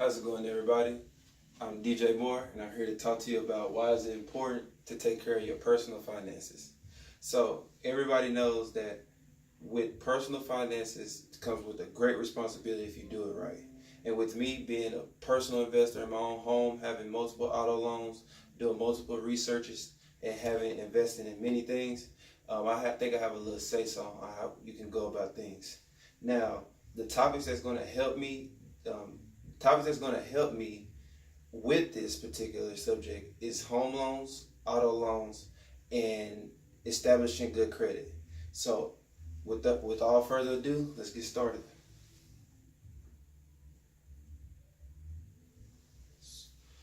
How's it going, everybody? I'm DJ Moore, and I'm here to talk to you about why is it important to take care of your personal finances. So everybody knows that with personal finances comes with a great responsibility if you do it right. And with me being a personal investor in my own home, having multiple auto loans, doing multiple researches, and having invested in many things, think I have a little say so on how you can go about things. Now, the topics that's going to help me, with this particular subject is home loans, auto loans, and establishing good credit. So, with all further ado, let's get started.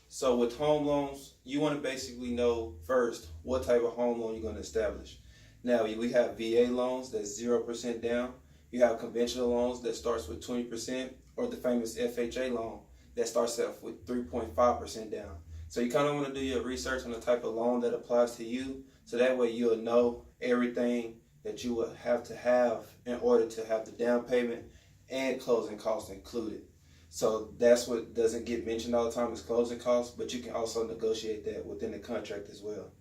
So with home loans, you want to basically know first what type of home loan you're going to establish. Now we have VA loans that's 0% down. You have conventional loans that starts with 20%, or the famous FHA loan that starts off with 3.5% down. So you kind of want to do your research on the type of loan that applies to you, so that way you'll know everything that you would have to have in order to have the down payment and closing costs included. So that's what doesn't get mentioned all the time is closing costs, but you can also negotiate that within the contract as well.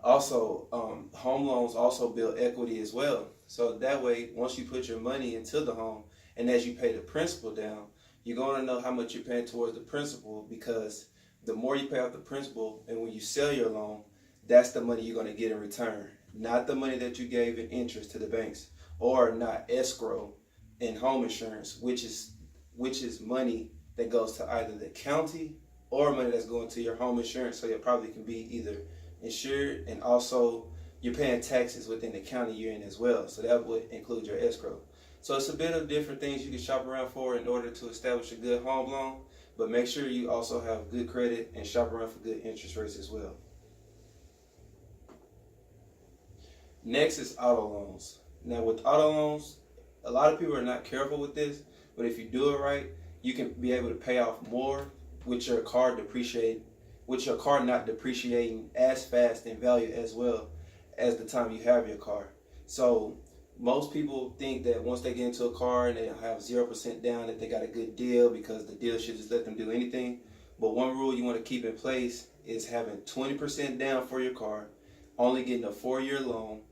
Also, home loans also build equity as well. So that way, once you put your money into the home and as you pay the principal down, you're going to know how much you're paying towards the principal, because the more you pay off the principal and when you sell your loan, that's the money you're going to get in return. Not the money that you gave in interest to the banks, or not escrow and home insurance, which is money that goes to either the county or money that's going to your home insurance. So you probably can be either insured, and also you're paying taxes within the county you're in as well. So that would include your escrow. So it's a bit of different things you can shop around for in order to establish a good home loan, but make sure you also have good credit and shop around for good interest rates as well. Next is auto loans. Now with auto loans, a lot of people are not careful with this, but if you do it right, you can be able to pay off more with your car not depreciating as fast in value as well as the time you have your car. So most people think that once they get into a car and they have 0% down, that they got a good deal because the dealership just let them do anything. But one rule you want to keep in place is having 20% down for your car, only getting a 4-year loan,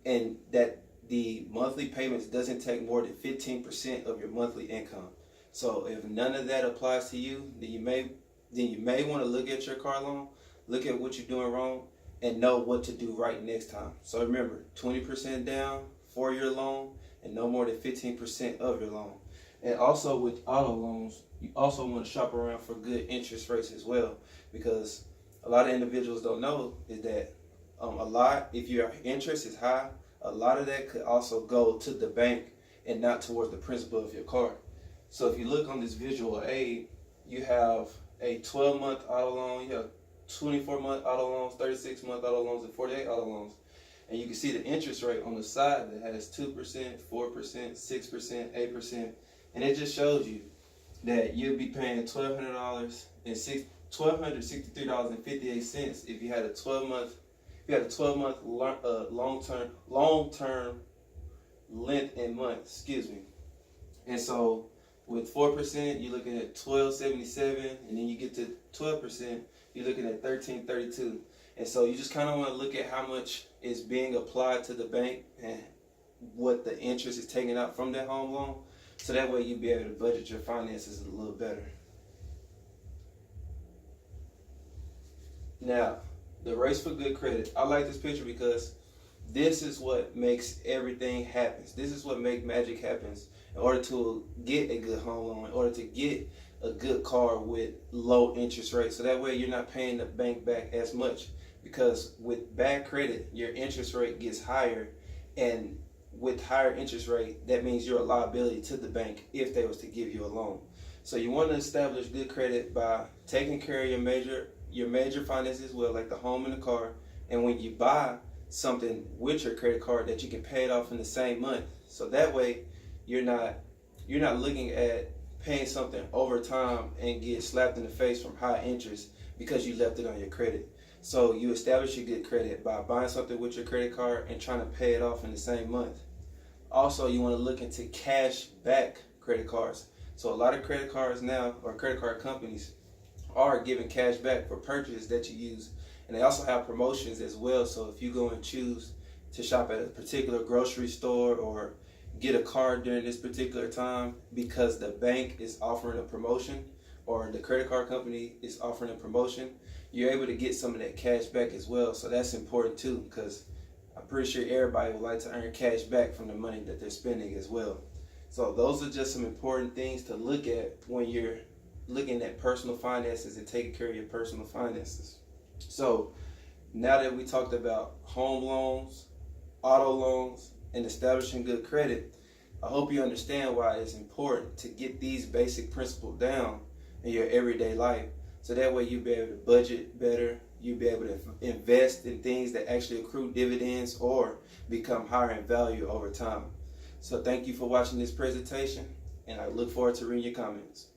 and that the monthly payments doesn't take more than 15% of your monthly income. So if none of that applies to you, then you may want to look at your car loan, look at what you're doing wrong, and know what to do right next time. So remember, 20% down, 4-year loan, and no more than 15% of your loan. And also with auto loans, you also want to shop around for good interest rates as well, because a lot of individuals don't know is that if your interest is high, a lot of that could also go to the bank and not towards the principal of your car. So if you look on this visual aid, you have a 12-month auto loan, you have 24-month auto loans, 36-month auto loans, and 48 auto loans. And you can see the interest rate on the side that has 2%, 4%, 6%, 8%. And it just shows you that you'll be paying $1,263.58 if you had a 12-month long-term length in months, And so with 4%, you're looking at $1,277, and then you get to 12%, you're looking at $1,332. And so you just kind of want to look at how much is being applied to the bank and what the interest is taken out from that home loan, so that way you'll be able to budget your finances a little better. Now, the race for good credit. I like this picture because this is what makes everything happen. This is what makes magic happen in order to get a good home loan, in order to get a good car with low interest rates. So that way you're not paying the bank back as much, because with bad credit, your interest rate gets higher, and with higher interest rate, that means you're a liability to the bank if they was to give you a loan. So you want to establish good credit by taking care of your major finances as well, like the home and the car. And when you buy something with your credit card, that you can pay it off in the same month. So that way you're not looking at paying something over time and get slapped in the face from high interest because you left it on your credit. So you establish your good credit by buying something with your credit card and trying to pay it off in the same month. Also, you want to look into cash back credit cards. So a lot of credit cards now, or credit card companies, are giving cash back for purchases that you use. And they also have promotions as well. So if you go and choose to shop at a particular grocery store or get a card during this particular time because the bank is offering a promotion or the credit card company is offering a promotion, you're able to get some of that cash back as well. So that's important too, because I'm pretty sure everybody would like to earn cash back from the money that they're spending as well. So those are just some important things to look at when you're looking at personal finances and taking care of your personal finances. So now that we talked about home loans, auto loans, and establishing good credit, I hope you understand why it's important to get these basic principles down in your everyday life. So that way you'll be able to budget better, you'll be able to invest in things that actually accrue dividends or become higher in value over time. So thank you for watching this presentation, and I look forward to reading your comments.